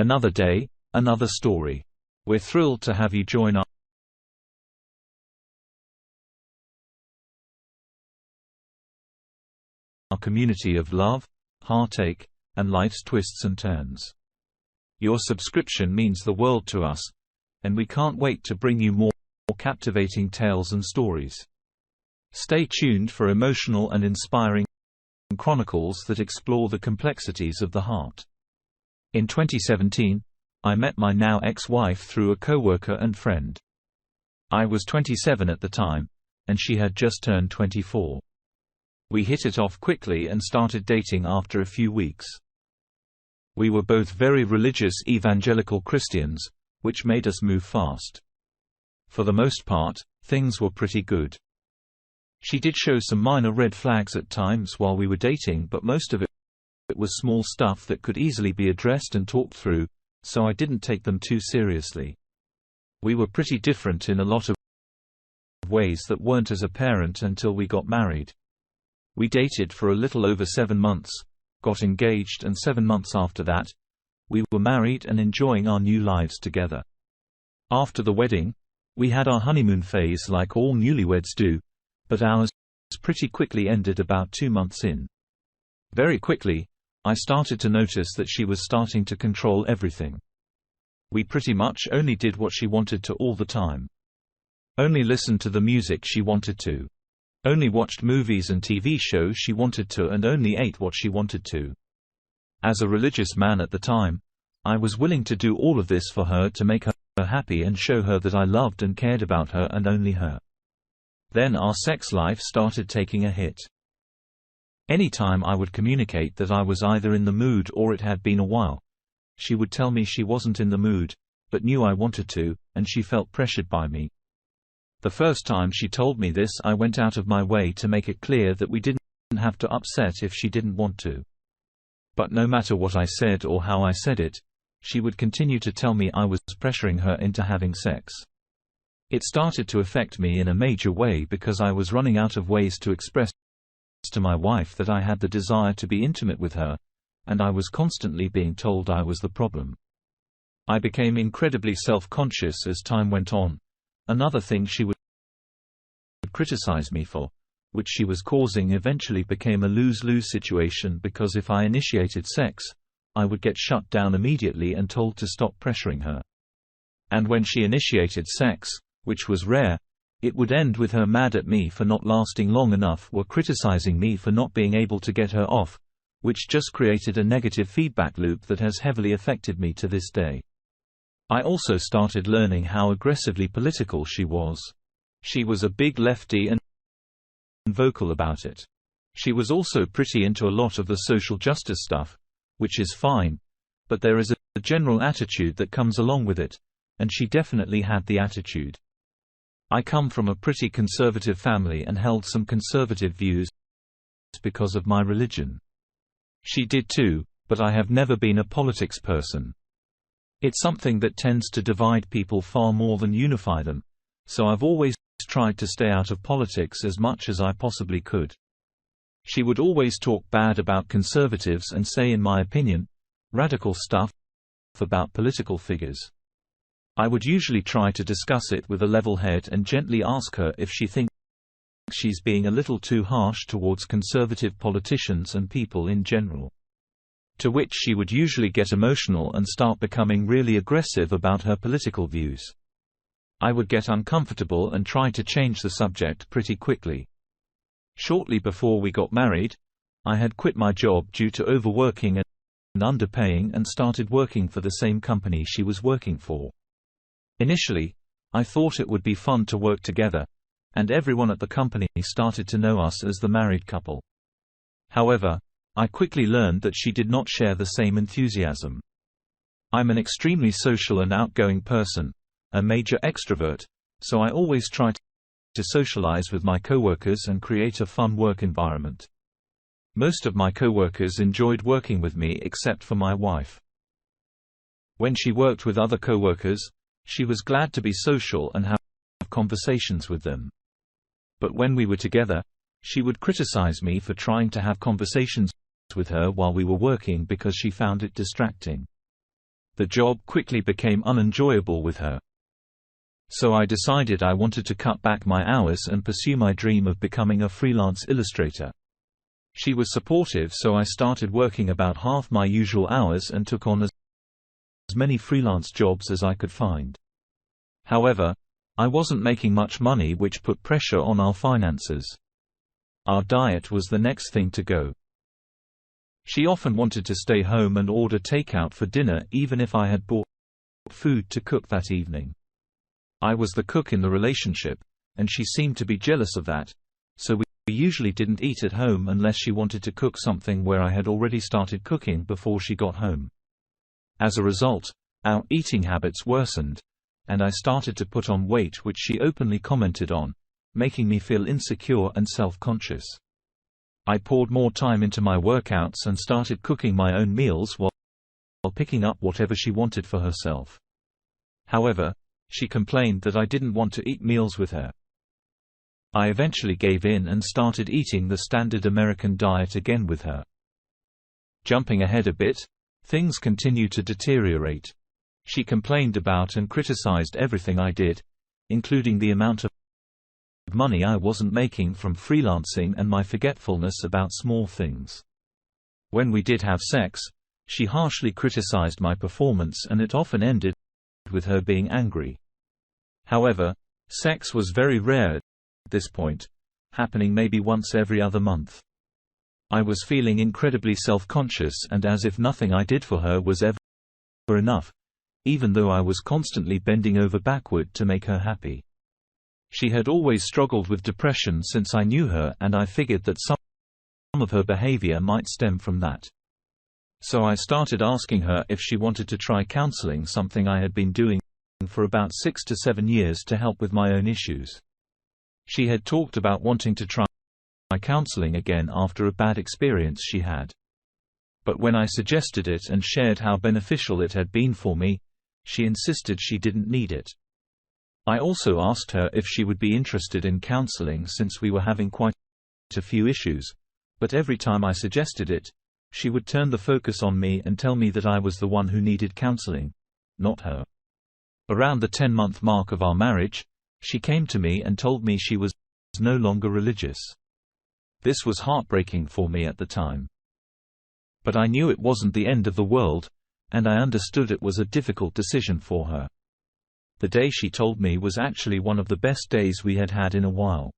Another day, another story. We're thrilled to have you join our community of love, heartache, and life's twists and turns. Your subscription means the world to us, and we can't wait to bring you more captivating tales and stories. Stay tuned for emotional and inspiring chronicles that explore the complexities of the heart. In 2017, I met my now ex-wife through a coworker and friend. I was 27 at the time, and she had just turned 24. We hit it off quickly and started dating after a few weeks. We were both very religious evangelical Christians, which made us move fast. For the most part, things were pretty good. She did show some minor red flags at times while we were dating, but most of it was small stuff that could easily be addressed and talked through, so I didn't take them too seriously. We were pretty different in a lot of ways that weren't as apparent until we got married. We dated for a little over 7 months, got engaged, and 7 months after that, we were married and enjoying our new lives together. After the wedding, we had our honeymoon phase like all newlyweds do, but ours pretty quickly ended about 2 months in. Very quickly, I started to notice that she was starting to control everything. We pretty much only did what she wanted to all the time. Only listened to the music she wanted to. Only watched movies and TV shows she wanted to, and only ate what she wanted to. As a religious man at the time, I was willing to do all of this for her to make her happy and show her that I loved and cared about her and only her. Then our sex life started taking a hit. Anytime I would communicate that I was either in the mood or it had been a while, she would tell me she wasn't in the mood, but knew I wanted to, and she felt pressured by me. The first time she told me this, I went out of my way to make it clear that we didn't have to upset if she didn't want to. But no matter what I said or how I said it, she would continue to tell me I was pressuring her into having sex. It started to affect me in a major way because I was running out of ways to express to my wife that I had the desire to be intimate with her, and I was constantly being told I was the problem. I became incredibly self-conscious as time went on. Another thing she would criticize me for, which she was causing, eventually became a lose-lose situation, because if I initiated sex, I would get shut down immediately and told to stop pressuring her. And when she initiated sex, which was rare, it would end with her mad at me for not lasting long enough or criticizing me for not being able to get her off, which just created a negative feedback loop that has heavily affected me to this day. I also started learning how aggressively political she was. She was a big lefty and vocal about it. She was also pretty into a lot of the social justice stuff, which is fine, but there is a general attitude that comes along with it, and she definitely had the attitude. I come from a pretty conservative family and held some conservative views because of my religion. She did too, but I have never been a politics person. It's something that tends to divide people far more than unify them, so I've always tried to stay out of politics as much as I possibly could. She would always talk bad about conservatives and say, in my opinion, radical stuff about political figures. I would usually try to discuss it with a level head and gently ask her if she thinks she's being a little too harsh towards conservative politicians and people in general. To which she would usually get emotional and start becoming really aggressive about her political views. I would get uncomfortable and try to change the subject pretty quickly. Shortly before we got married, I had quit my job due to overworking and underpaying and started working for the same company she was working for. Initially, I thought it would be fun to work together, and everyone at the company started to know us as the married couple. However, I quickly learned that she did not share the same enthusiasm. I'm an extremely social and outgoing person, a major extrovert, so I always try to socialize with my coworkers and create a fun work environment. Most of my coworkers enjoyed working with me except for my wife. When she worked with other coworkers, she was glad to be social and have conversations with them. But when we were together, she would criticize me for trying to have conversations with her while we were working because she found it distracting. The job quickly became unenjoyable with her. So I decided I wanted to cut back my hours and pursue my dream of becoming a freelance illustrator. She was supportive, so I started working about half my usual hours and took on as many freelance jobs as I could find. However, I wasn't making much money, which put pressure on our finances. Our diet was the next thing to go. She often wanted to stay home and order takeout for dinner even if I had bought food to cook that evening. I was the cook in the relationship, and she seemed to be jealous of that, so we usually didn't eat at home unless she wanted to cook something where I had already started cooking before she got home. As a result, our eating habits worsened, and I started to put on weight, which she openly commented on, making me feel insecure and self-conscious. I poured more time into my workouts and started cooking my own meals while picking up whatever she wanted for herself. However, she complained that I didn't want to eat meals with her. I eventually gave in and started eating the standard American diet again with her. Jumping ahead a bit, things continued to deteriorate. She complained about and criticized everything I did, including the amount of money I wasn't making from freelancing and my forgetfulness about small things. When we did have sex, she harshly criticized my performance, and it often ended with her being angry. However, sex was very rare at this point, happening maybe once every other month. I was feeling incredibly self-conscious and as if nothing I did for her was ever enough, even though I was constantly bending over backward to make her happy. She had always struggled with depression since I knew her, and I figured that some of her behavior might stem from that. So I started asking her if she wanted to try counseling, something I had been doing for about 6 to 7 years to help with my own issues. She had talked about wanting to try counseling again after a bad experience she had. But when I suggested it and shared how beneficial it had been for me, she insisted she didn't need it. I also asked her if she would be interested in counseling since we were having quite a few issues, but every time I suggested it, she would turn the focus on me and tell me that I was the one who needed counseling, not her. Around the 10-month mark of our marriage, she came to me and told me she was no longer religious. This was heartbreaking for me at the time. But I knew it wasn't the end of the world, and I understood it was a difficult decision for her. The day she told me was actually one of the best days we had had in a while.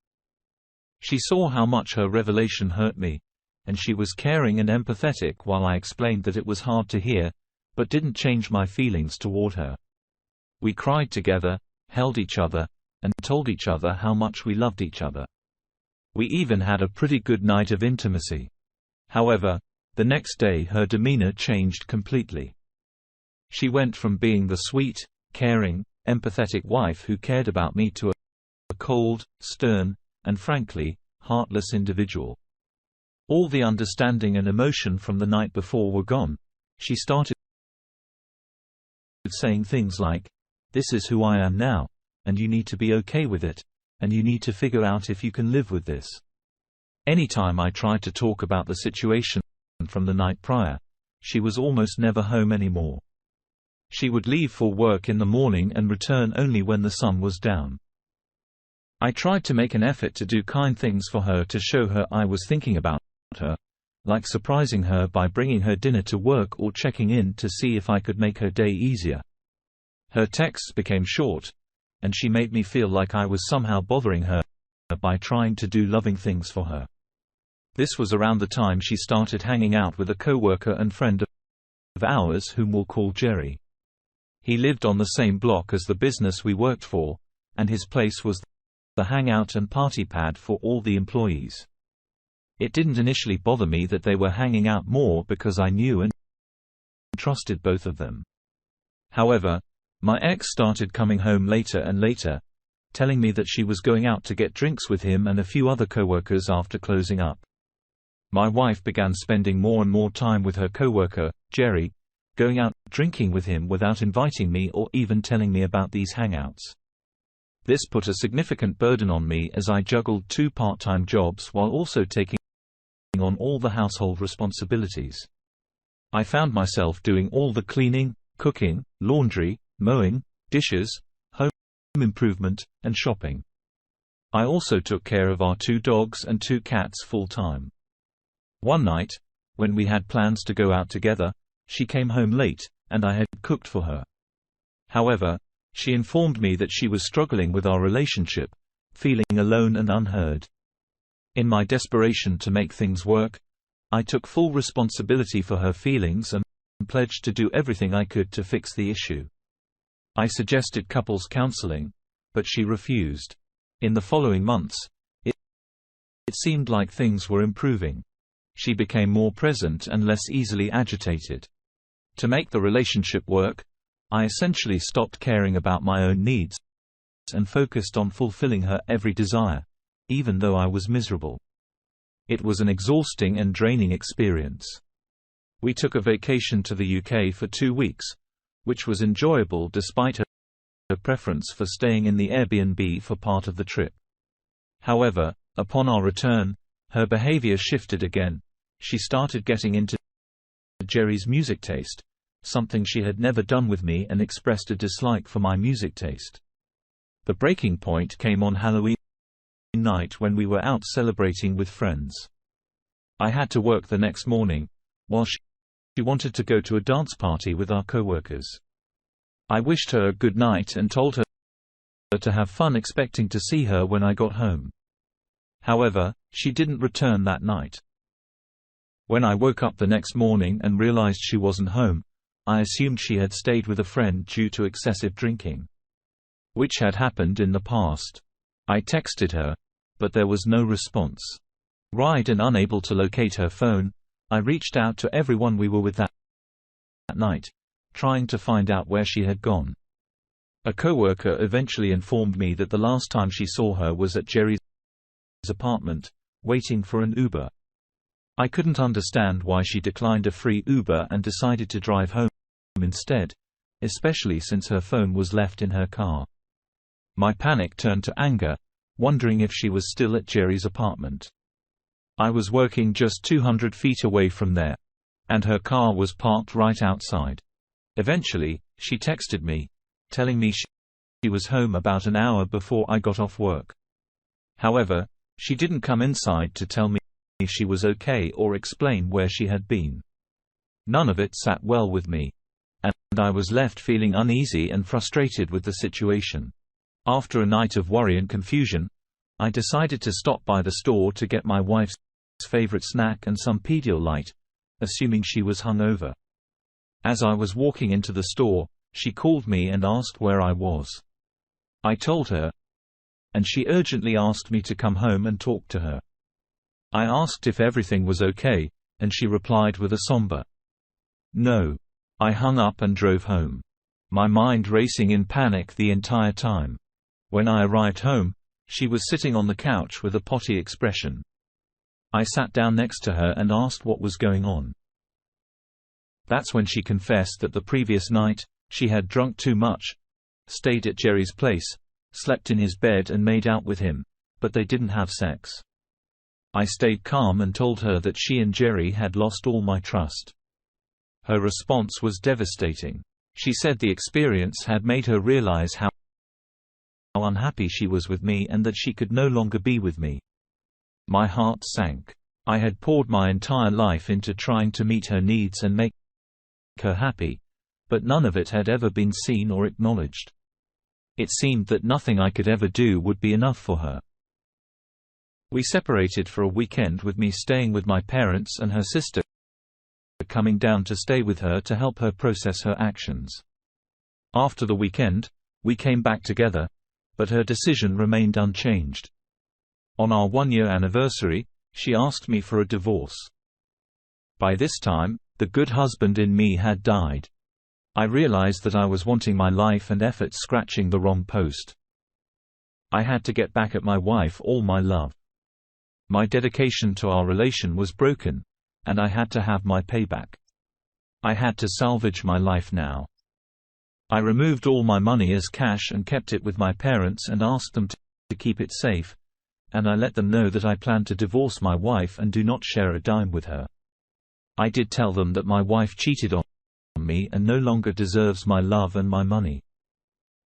She saw how much her revelation hurt me, and she was caring and empathetic while I explained that it was hard to hear, but didn't change my feelings toward her. We cried together, held each other, and told each other how much we loved each other. We even had a pretty good night of intimacy. However, the next day her demeanor changed completely. She went from being the sweet, caring, empathetic wife who cared about me to a cold, stern, and frankly, heartless individual. All the understanding and emotion from the night before were gone. She started saying things like, "This is who I am now, and you need to be okay with it, and you need to figure out if you can live with this." Anytime I tried to talk about the situation from the night prior, she was almost never home anymore. She would leave for work in the morning and return only when the sun was down. I tried to make an effort to do kind things for her to show her I was thinking about her, like surprising her by bringing her dinner to work or checking in to see if I could make her day easier. Her texts became short, and she made me feel like I was somehow bothering her by trying to do loving things for her. This was around the time she started hanging out with a coworker and friend of ours whom we'll call Jerry. He lived on the same block as the business we worked for, and his place was the hangout and party pad for all the employees. It didn't initially bother me that they were hanging out more because I knew and trusted both of them. However, my ex started coming home later and later, telling me that she was going out to get drinks with him and a few other coworkers after closing up. My wife began spending more and more time with her coworker, Jerry, going out drinking with him without inviting me or even telling me about these hangouts. This put a significant burden on me as I juggled 2 part-time jobs while also taking on all the household responsibilities. I found myself doing all the cleaning, cooking, laundry, mowing, dishes, home improvement, and shopping. I also took care of our 2 dogs and 2 cats full-time. One night, when we had plans to go out together, she came home late, and I had cooked for her. However, she informed me that she was struggling with our relationship, feeling alone and unheard. In my desperation to make things work, I took full responsibility for her feelings and pledged to do everything I could to fix the issue. I suggested couples counseling, but she refused. In the following months, it seemed like things were improving. She became more present and less easily agitated. To make the relationship work, I essentially stopped caring about my own needs and focused on fulfilling her every desire, even though I was miserable. It was an exhausting and draining experience. We took a vacation to the UK for 2 weeks, which was enjoyable despite her preference for staying in the Airbnb for part of the trip. However, upon our return, her behavior shifted again. She started getting into Jerry's music taste, something she had never done with me, and expressed a dislike for my music taste. The breaking point came on Halloween night when we were out celebrating with friends. I had to work the next morning, while she wanted to go to a dance party with our coworkers. I wished her a good night and told her to have fun, expecting to see her when I got home. However, she didn't return that night. When I woke up the next morning and realized she wasn't home, I assumed she had stayed with a friend due to excessive drinking, which had happened in the past. I texted her, but there was no response. Worried and unable to locate her phone, I reached out to everyone we were with that night, trying to find out where she had gone. A coworker eventually informed me that the last time she saw her was at Jerry's apartment, waiting for an Uber. I couldn't understand why she declined a free Uber and decided to drive home instead, especially since her phone was left in her car. My panic turned to anger, wondering if she was still at Jerry's apartment. I was working just 200 feet away from there, and her car was parked right outside. Eventually, she texted me, telling me she was home about an hour before I got off work. However, she didn't come inside to tell me if she was okay or explain where she had been. None of it sat well with me, and I was left feeling uneasy and frustrated with the situation. After a night of worry and confusion, I decided to stop by the store to get my wife's favorite snack and some Pedialyte, assuming she was hungover. As I was walking into the store, she called me and asked where I was. I told her, and she urgently asked me to come home and talk to her. I asked if everything was okay, and she replied with a somber no. I hung up and drove home, my mind racing in panic the entire time. When I arrived home, she was sitting on the couch with a potty expression. I sat down next to her and asked what was going on. That's when she confessed that the previous night, she had drunk too much, stayed at Jerry's place, slept in his bed and made out with him, but they didn't have sex. I stayed calm and told her that she and Jerry had lost all my trust. Her response was devastating. She said the experience had made her realize how unhappy she was with me and that she could no longer be with me. My heart sank. I had poured my entire life into trying to meet her needs and make her happy, but none of it had ever been seen or acknowledged. It seemed that nothing I could ever do would be enough for her. We separated for a weekend, with me staying with my parents and her sister coming down to stay with her to help her process her actions. After the weekend, we came back together, but her decision remained unchanged. On our 1-year anniversary, she asked me for a divorce. By this time, the good husband in me had died. I realized that I was wanting my life and effort scratching the wrong post. I had to get back at my wife all my love. My dedication to our relation was broken, and I had to have my payback. I had to salvage my life now. I removed all my money as cash and kept it with my parents and asked them to keep it safe, and I let them know that I planned to divorce my wife and do not share a dime with her. I did tell them that my wife cheated on me and no longer deserves my love and my money.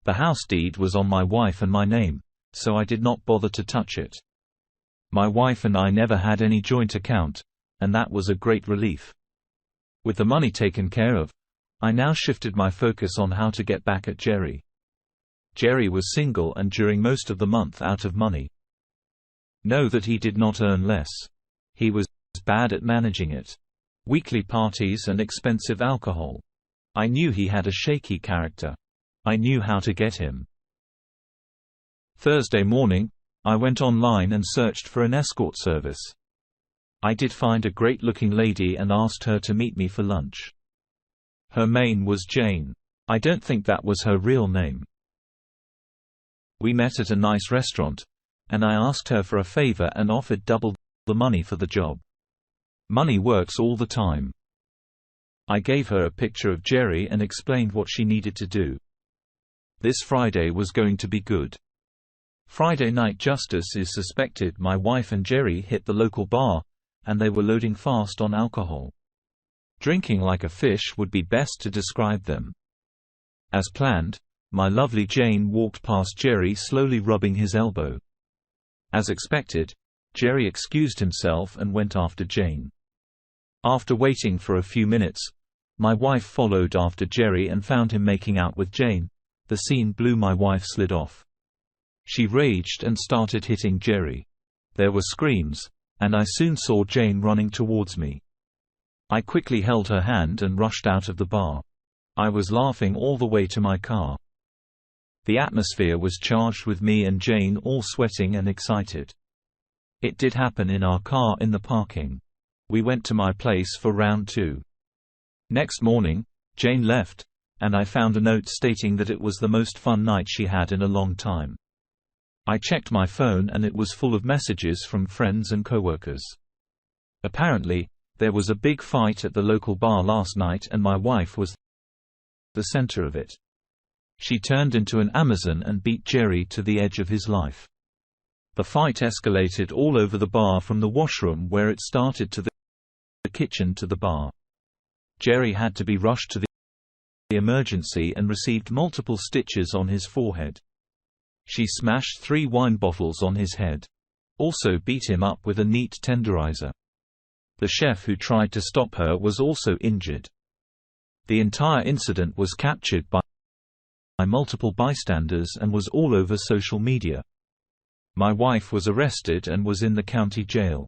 The house deed was on my wife and my name, so I did not bother to touch it. My wife and I never had any joint account, and that was a great relief. With the money taken care of, I now shifted my focus on how to get back at Jerry. Jerry was single and during most of the month out of money. Know that he did not earn less. He was bad at managing it. Weekly parties and expensive alcohol. I knew he had a shaky character. I knew how to get him. Thursday morning, I went online and searched for an escort service. I did find a great-looking lady and asked her to meet me for lunch. Her name was Jane. I don't think that was her real name. We met at a nice restaurant, and I asked her for a favor and offered double the money for the job. Money works all the time. I gave her a picture of Jerry and explained what she needed to do. This Friday was going to be good. Friday night, just as is suspected, my wife and Jerry hit the local bar, and they were loading fast on alcohol. Drinking like a fish would be best to describe them. As planned, my lovely Jane walked past Jerry slowly rubbing his elbow. As expected, Jerry excused himself and went after Jane. After waiting for a few minutes, my wife followed after Jerry and found him making out with Jane. The scene blew. My wife slid off. She raged and started hitting Jerry. There were screams, and I soon saw Jane running towards me. I quickly held her hand and rushed out of the bar. I was laughing all the way to my car. The atmosphere was charged with me and Jane all sweating and excited. It did happen in our car in the parking. We went to my place for round 2. Next morning, Jane left, and I found a note stating that it was the most fun night she had in a long time. I checked my phone and it was full of messages from friends and coworkers. Apparently, there was a big fight at the local bar last night and my wife was the center of it. She turned into an Amazon and beat Jerry to the edge of his life. The fight escalated all over the bar, from the washroom where it started to the kitchen to the bar. Jerry had to be rushed to the emergency and received multiple stitches on his forehead. She smashed 3 wine bottles on his head. Also beat him up with a meat tenderizer. The chef who tried to stop her was also injured. The entire incident was captured by multiple bystanders and was all over social media. My wife was arrested and was in the county jail.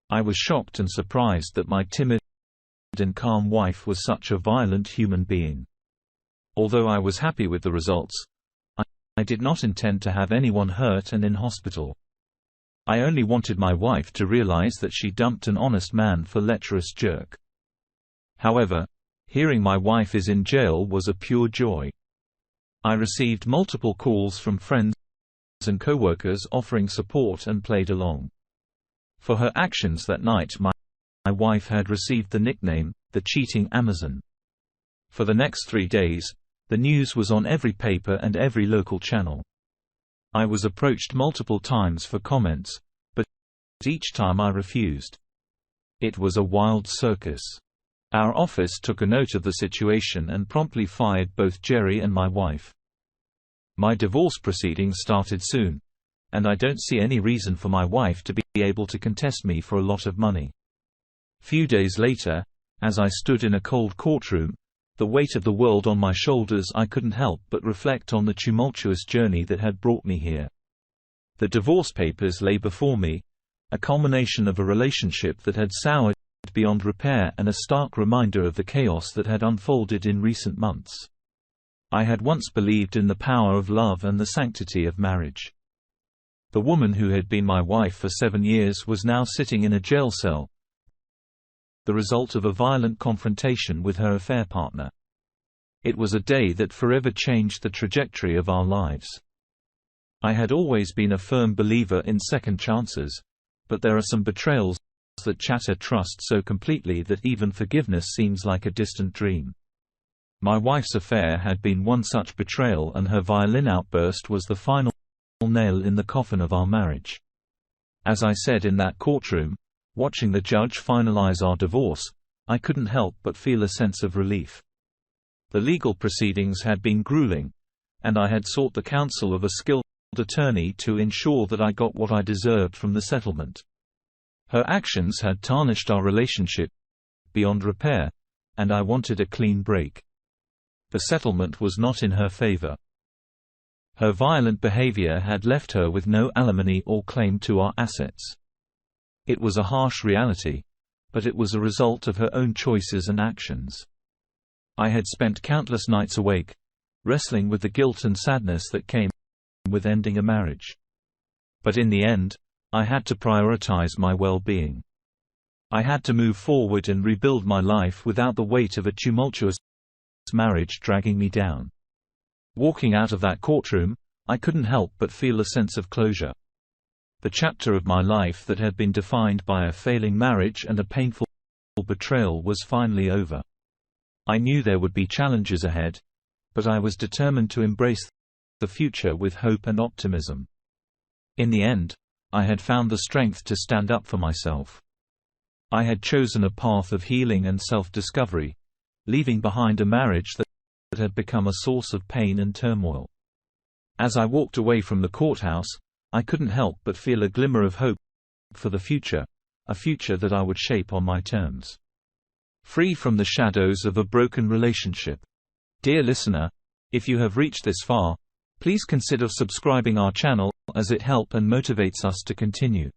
I was shocked and surprised that my timid and calm wife was such a violent human being. Although I was happy with the results, I did not intend to have anyone hurt and in hospital. I only wanted my wife to realize that she dumped an honest man for lecherous jerk. However, hearing my wife is in jail was a pure joy. I received multiple calls from friends and coworkers offering support and played along. For her actions that night, my wife had received the nickname, the cheating Amazon. For the next 3 days, the news was on every paper and every local channel. I was approached multiple times for comments, but each time I refused. It was a wild circus. Our office took a note of the situation and promptly fired both Jerry and my wife. My divorce proceedings started soon, and I don't see any reason for my wife to be able to contest me for a lot of money. Few days later, as I stood in a cold courtroom, the weight of the world on my shoulders, I couldn't help but reflect on the tumultuous journey that had brought me here. The divorce papers lay before me, a culmination of a relationship that had soured beyond repair and a stark reminder of the chaos that had unfolded in recent months. I had once believed in the power of love and the sanctity of marriage. The woman who had been my wife for 7 years was now sitting in a jail cell, the result of a violent confrontation with her affair partner. It was a day that forever changed the trajectory of our lives. I had always been a firm believer in second chances, but there are some betrayals that shatter trust so completely that even forgiveness seems like a distant dream. My wife's affair had been one such betrayal, and her violin outburst was the final nail in the coffin of our marriage. As I said in that courtroom, watching the judge finalize our divorce, I couldn't help but feel a sense of relief. The legal proceedings had been grueling, and I had sought the counsel of a skilled attorney to ensure that I got what I deserved from the settlement. Her actions had tarnished our relationship beyond repair, and I wanted a clean break. The settlement was not in her favor. Her violent behavior had left her with no alimony or claim to our assets. It was a harsh reality, but it was a result of her own choices and actions. I had spent countless nights awake, wrestling with the guilt and sadness that came with ending a marriage. But in the end, I had to prioritize my well-being. I had to move forward and rebuild my life without the weight of a tumultuous marriage dragging me down. Walking out of that courtroom, I couldn't help but feel a sense of closure. The chapter of my life that had been defined by a failing marriage and a painful betrayal was finally over. I knew there would be challenges ahead, but I was determined to embrace the future with hope and optimism. In the end, I had found the strength to stand up for myself. I had chosen a path of healing and self-discovery, leaving behind a marriage that had become a source of pain and turmoil. As I walked away from the courthouse, I couldn't help but feel a glimmer of hope for the future, a future that I would shape on my terms. Free from the shadows of a broken relationship. Dear listener, if you have reached this far, please consider subscribing our channel, as it helps and motivates us to continue.